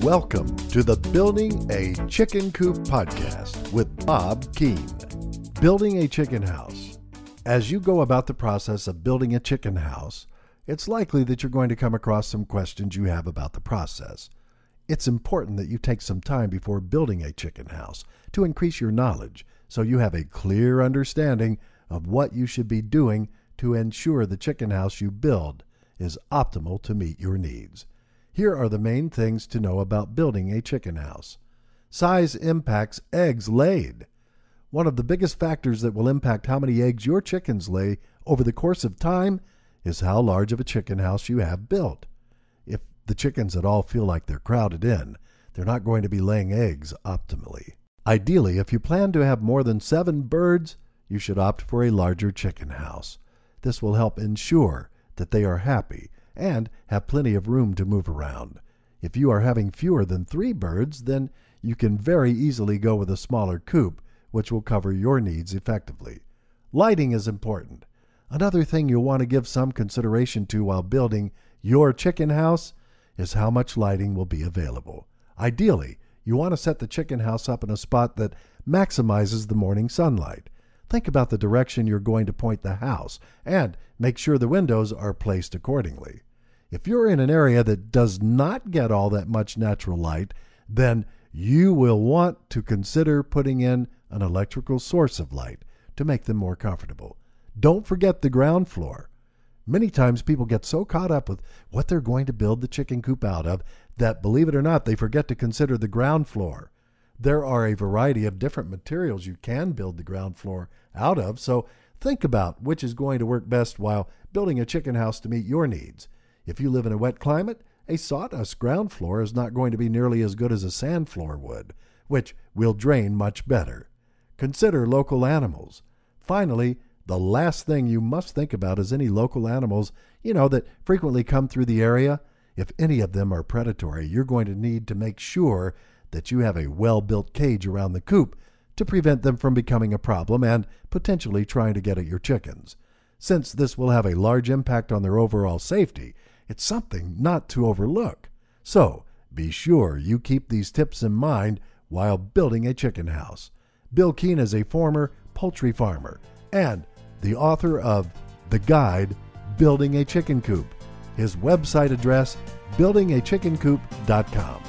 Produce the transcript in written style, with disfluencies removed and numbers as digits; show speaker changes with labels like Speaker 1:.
Speaker 1: Welcome to the Building a Chicken Coop podcast with Bob Keene. Building a chicken house. As you go about the process of building a chicken house, it's likely that you're going to come across some questions you have about the process. It's important that you take some time before building a chicken house to increase your knowledge so you have a clear understanding of what you should be doing to ensure the chicken house you build is optimal to meet your needs. Here are the main things to know about building a chicken house. Size impacts eggs laid. One of the biggest factors that will impact how many eggs your chickens lay over the course of time is how large of a chicken house you have built. If the chickens at all feel like they're crowded in, they're not going to be laying eggs optimally. Ideally, if you plan to have more than 7 birds, you should opt for a larger chicken house. This will help ensure that they are happy and have plenty of room to move around. If you are having fewer than 3 birds, then you can very easily go with a smaller coop, which will cover your needs effectively. Lighting is important. Another thing you'll want to give some consideration to while building your chicken house is how much lighting will be available. Ideally, you want to set the chicken house up in a spot that maximizes the morning sunlight. Think about the direction you're going to point the house and make sure the windows are placed accordingly. If you're in an area that does not get all that much natural light, then you will want to consider putting in an electrical source of light to make them more comfortable. Don't forget the ground floor. Many times people get so caught up with what they're going to build the chicken coop out of that, believe it or not, they forget to consider the ground floor. There are a variety of different materials you can build the ground floor out of, so think about which is going to work best while building a chicken house to meet your needs. If you live in a wet climate, a sawdust ground floor is not going to be nearly as good as a sand floor would, which will drain much better. Consider local animals. Finally, the last thing you must think about is any local animals, that frequently come through the area. If any of them are predatory, you're going to need to make sure that you have a well-built cage around the coop to prevent them from becoming a problem and potentially trying to get at your chickens. Since this will have a large impact on their overall safety, it's something not to overlook. So, be sure you keep these tips in mind while building a chicken house. Bill Keene is a former poultry farmer and the author of the guide, Building a Chicken Coop. His website address, buildingachickencoop.com.